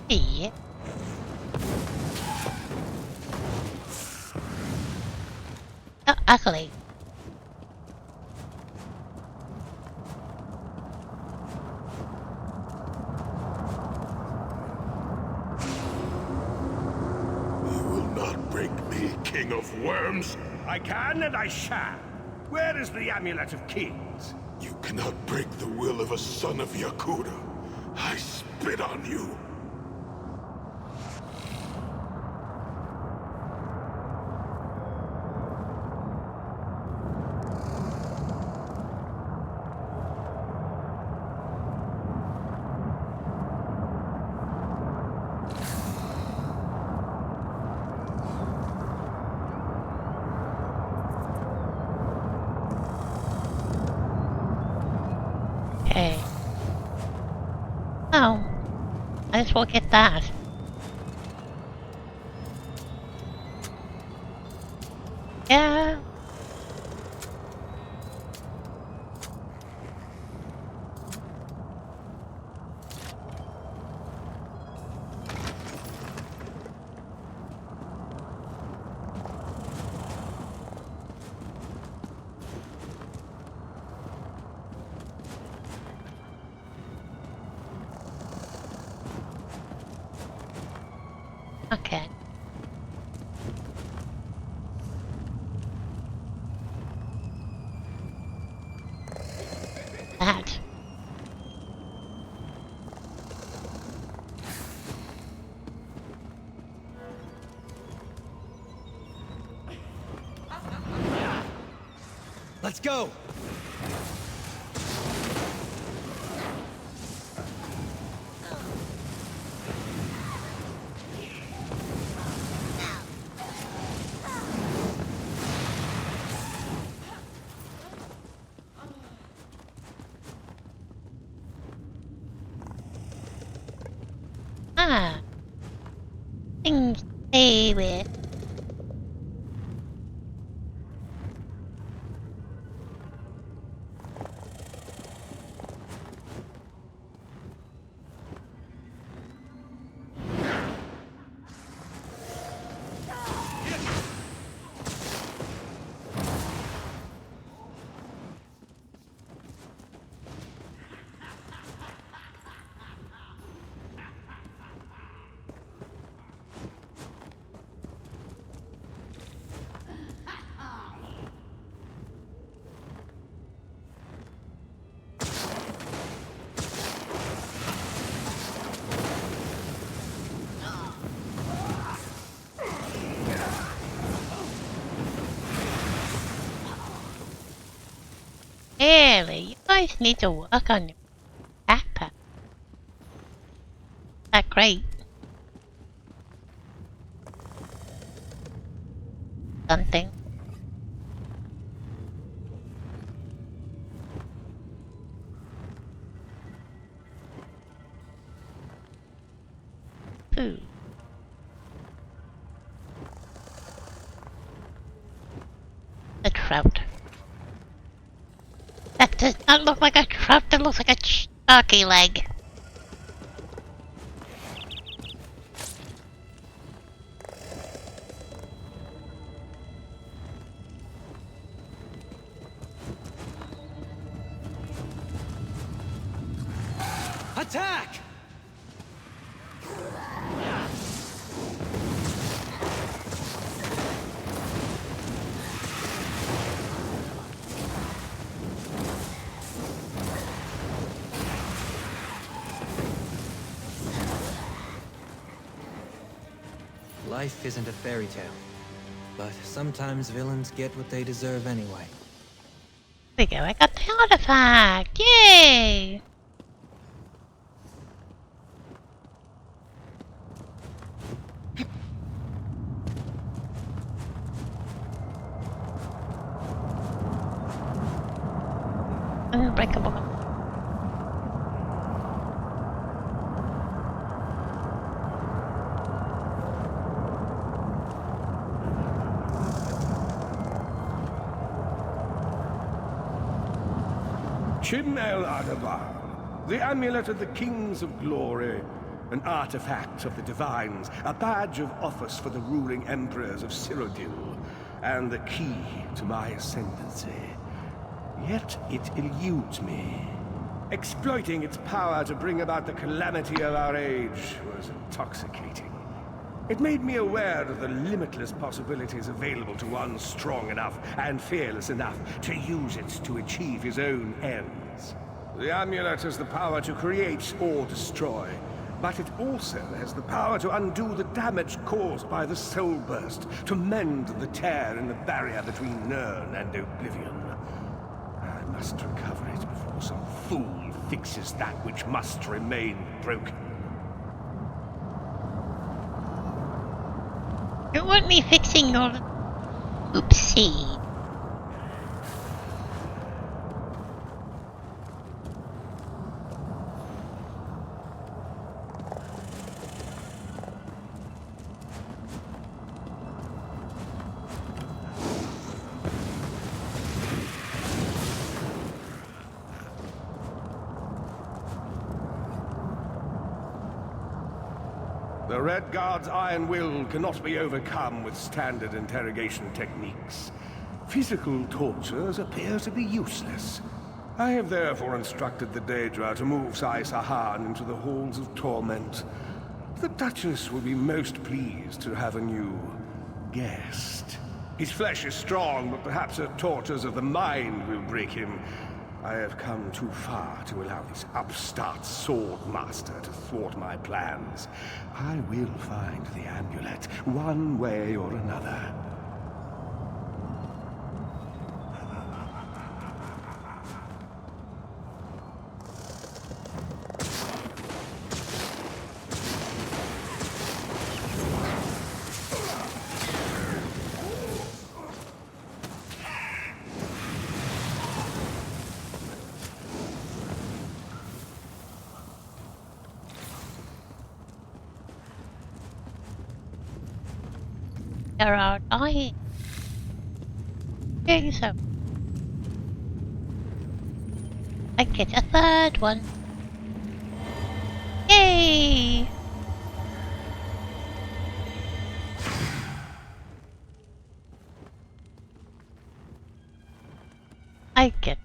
Yeah. Oh, accolade. You will not break me, King of Worms. I can and I shall. Where is the Amulet of Kings? You cannot break the will of a son of Yakuda. I spit on you. Okay. Oh. I just will get that. Yeah. Okay. That. Let's go. Ah. things to play with. Really, you guys need to work on your backpack. That's great. Something. Food. A trout. That does not look like a trout, that looks like a turkey leg. Attack! Life isn't a fairy tale, but sometimes villains get what they deserve anyway. There we go, I got the artifact! Yay! Unbreakable. Chim El Adabar, the amulet of the kings of glory, an artifact of the divines, a badge of office for the ruling emperors of Cyrodiil, and the key to my ascendancy. Yet it eludes me. Exploiting its power to bring about the calamity of our age was intoxicating. It made me aware of the limitless possibilities available to one strong enough and fearless enough to use it to achieve his own ends. The amulet has the power to create or destroy, but it also has the power to undo the damage caused by the soul burst, to mend the tear in the barrier between Nirn and Oblivion. I must recover it before some fool fixes that which must remain broken. You want me fixing your... Oopsie. The Red Guard's iron will cannot be overcome with standard interrogation techniques. Physical tortures appear to be useless. I have therefore instructed the Daedra to move Sai Sahan into the halls of torment. The Duchess will be most pleased to have a new guest. His flesh is strong, but perhaps her tortures of the mind will break him. I have come too far to allow this upstart sword master to thwart my plans. I will find the amulet, one way or another. They're all dying. Okay, so I get a third one. Yay! I get.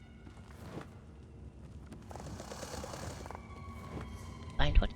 Find what?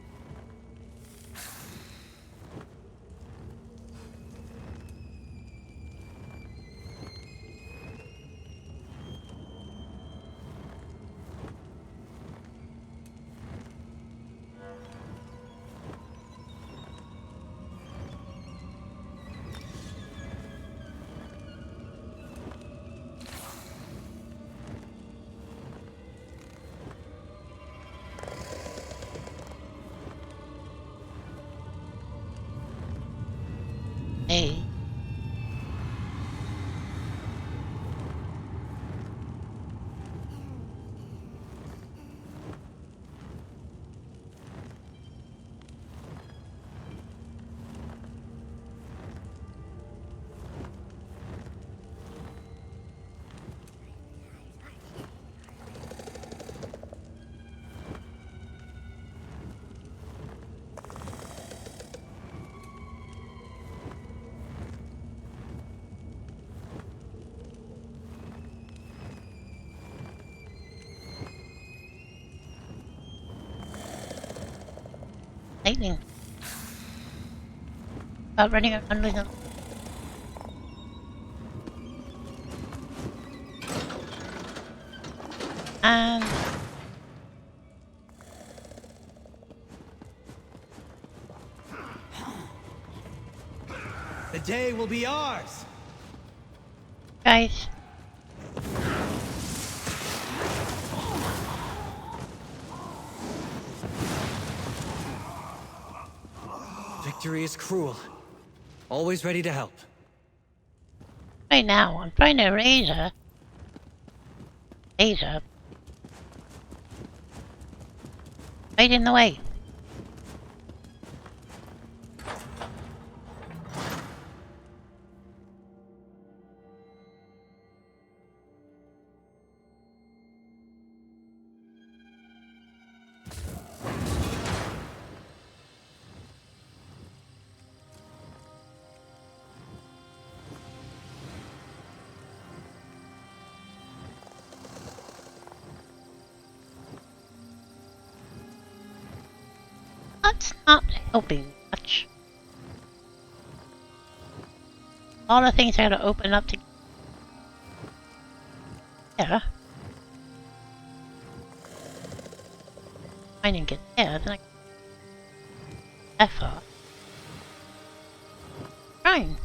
Hey. Lightning. About running around with them. And The day will be ours! guys. Victory is cruel. Always ready to help. Right now, I'm trying to raise her. Raise her. Right in the way. That's not helping much. A lot of things are going to open up to. Yeah. I didn't get there, then I that far. Fine.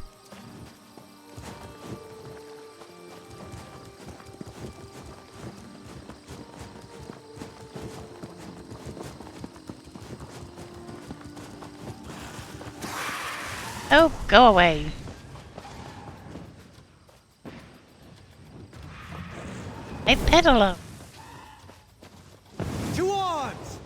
Oh, go away. Hey, peddler. To arms!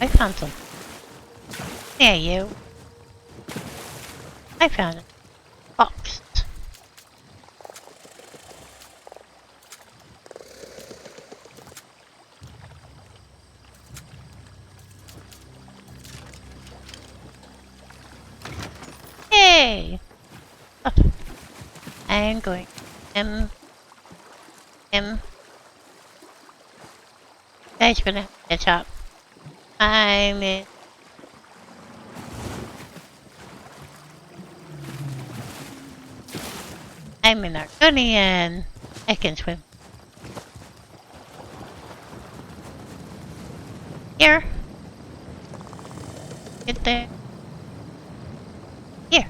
I found some. There you. I found it. Box. Hey! Oh. I'm going. Guys, gonna have to catch up. I'm in. I'm an Argonian. I can swim. Here. Get there. Here.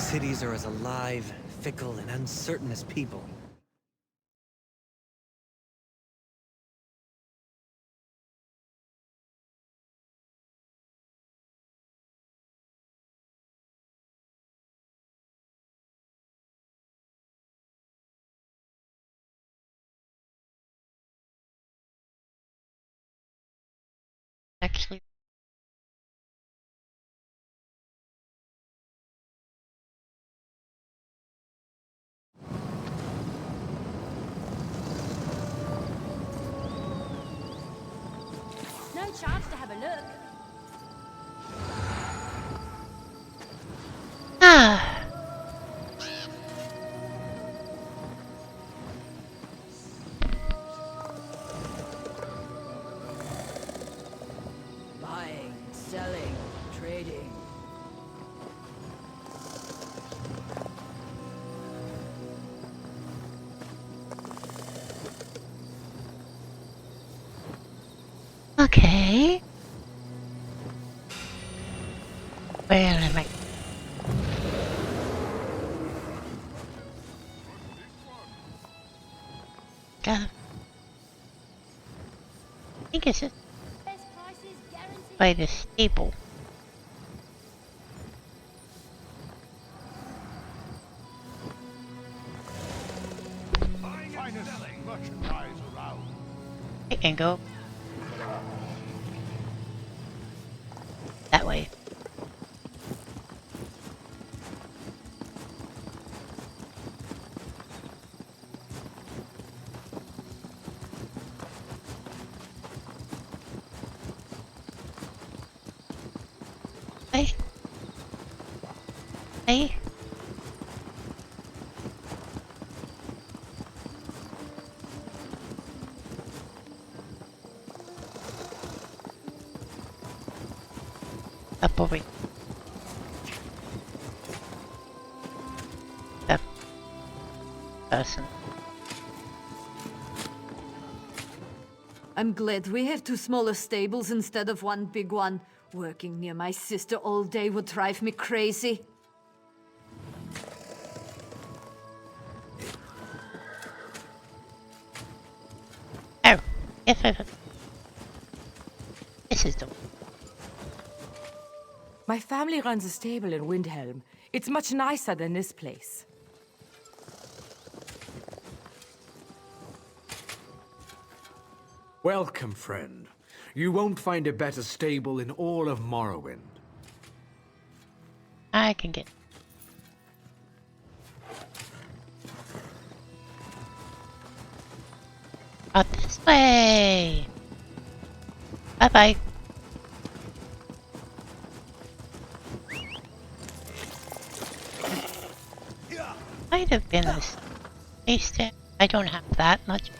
cities are as alive, fickle, and uncertain as people. Actually. No chance to have a look. Ah. Buying, selling, trading. Okay. Where am I? God. I think it's just by the staple. I can go that way. Hey. Hey. Up over. That person. I'm glad we have two smaller stables instead of one big one. Working near my sister all day would drive me crazy. Oh, yes, this is the. My family runs a stable in Windhelm. It's much nicer than this place. Welcome, friend. You won't find a better stable in all of Morrowind. I can get. Out this way. Bye bye. Might have been a taste it. I don't have that much.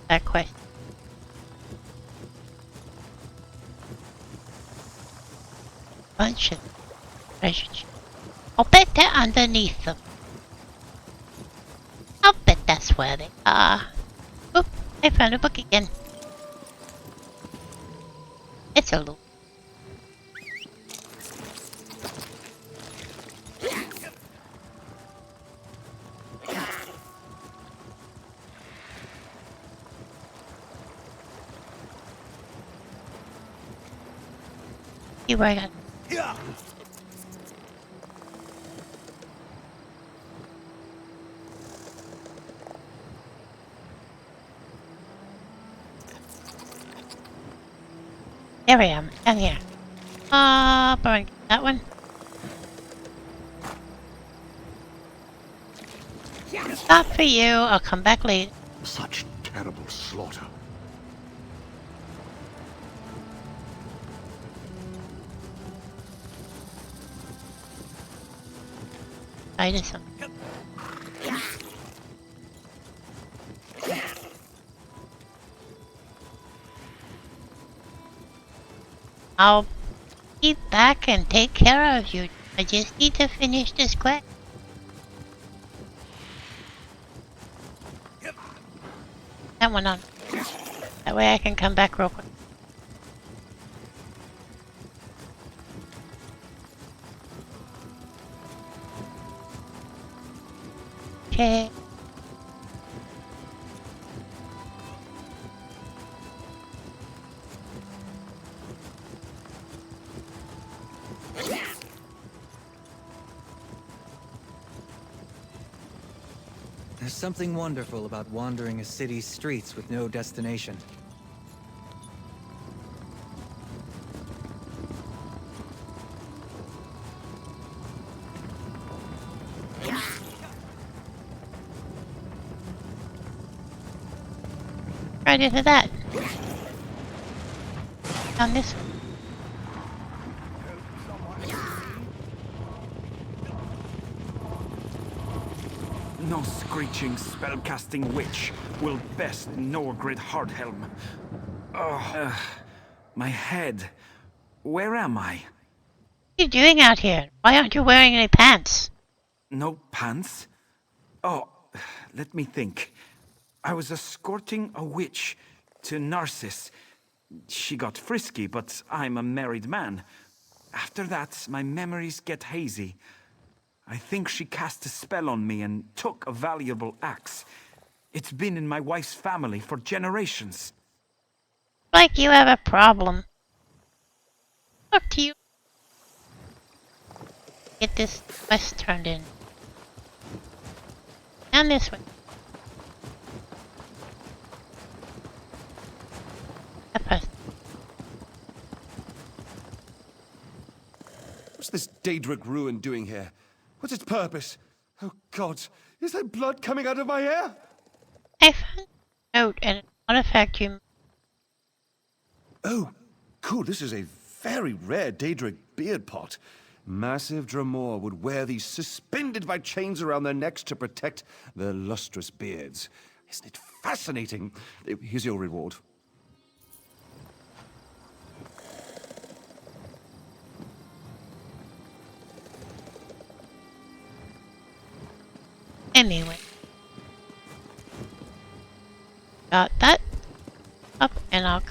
That question. Bunch of treasure. I'll bet they're underneath them. I'll bet that's where they are. Oop, I found a book again. It's a little. See where I got. There I am, down here. But that one. Stop for you, I'll come back later. Such terrible slaughter. I did something. I'll be back and take care of you. I just need to finish this quest. That one on. That way I can come back real quick. Okay. There's something wonderful about wandering a city's streets with no destination. Right into that. Down this one. No screeching, spellcasting witch will best Norgrid Hardhelm. My head. Where am I? What are you doing out here? Why aren't you wearing any pants? No pants? Oh, let me think. I was escorting a witch to Narcissus. She got frisky, but I'm a married man. After that, my memories get hazy. I think she cast a spell on me and took a valuable axe. It's been in my wife's family for generations. Like you have a problem. Look to you. Get this quest turned in. Down this way. Up us. What's this Daedric ruin doing here? What's its purpose? Oh God, is there blood coming out of my hair? I found a note and an artifact you... Oh, cool, this is a very rare Daedric beard pot. Massive Dremor would wear these suspended by chains around their necks to protect their lustrous beards. Isn't it fascinating? Here's your reward. Anyway. Got that. Up and I'll...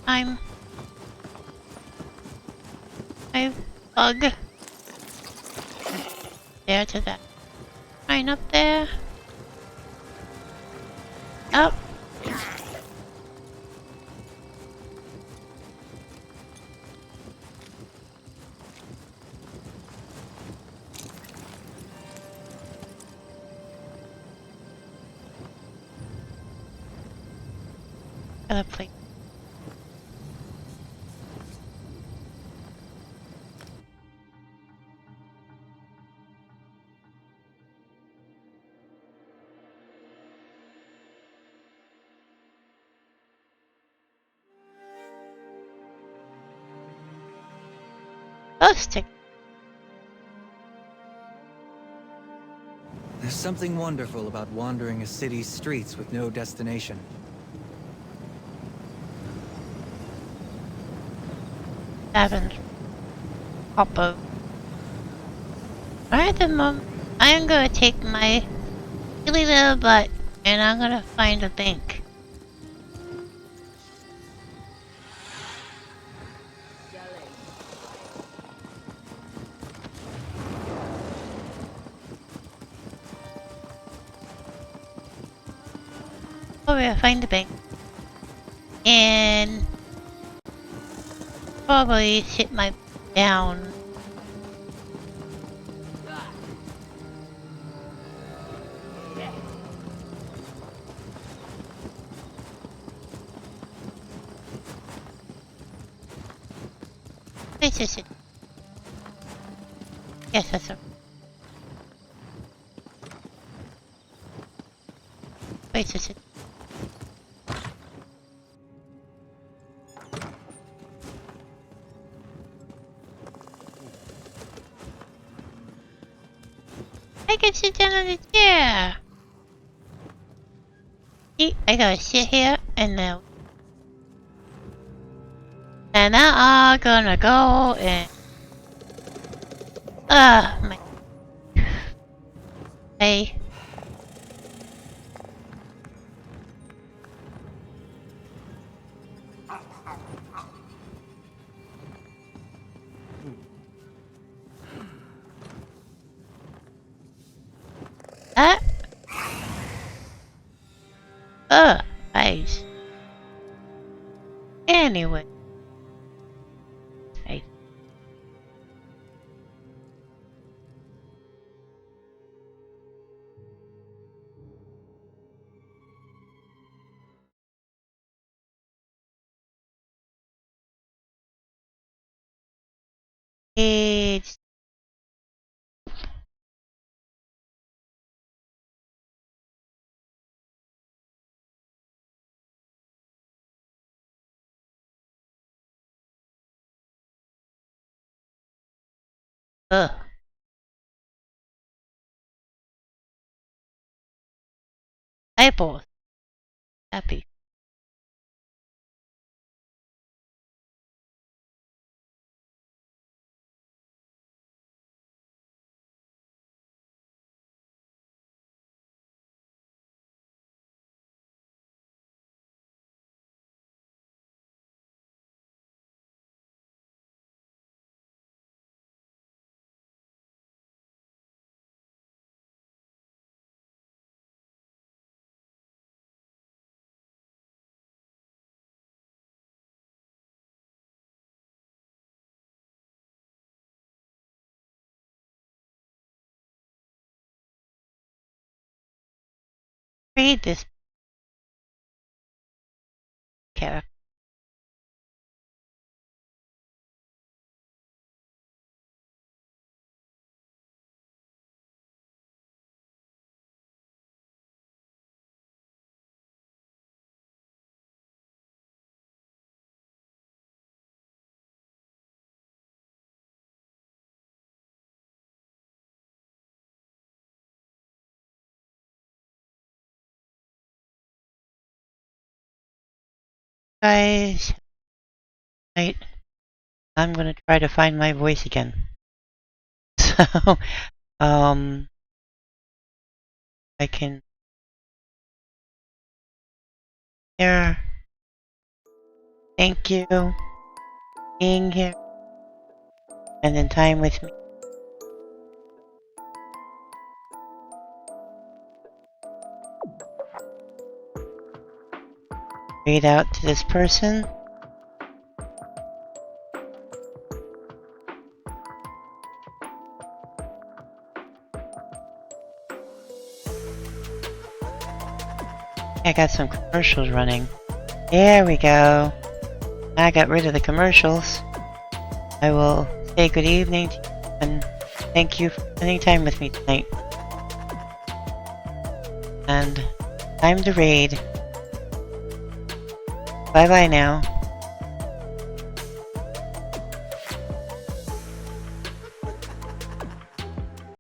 I'm bug. There to that. Right up there. Up. Other plate. Stick. There's something wonderful about wandering a city's streets with no destination. Seven. Hoppo. Alright then, Mom. I'm gonna take my silly little butt and I'm gonna find a bank. Oh, we'll find the bank. And probably sit my down. This is it. Yes, that's it. Wait, is it? I can sit down on the chair. See, I gotta sit here and now. And now I'm gonna go and. My. Hey. Ah! Ice. Anyway. Ice. It's apples. Happy. Read this character. Guys, right, I'm gonna try to find my voice again. So, I can hear. Thank you for being here, spending time with me. Read out to this person. I got some commercials running. There we go. I got rid of the commercials. I will say good evening to you and thank you for spending time with me tonight. And time to raid. Bye bye now.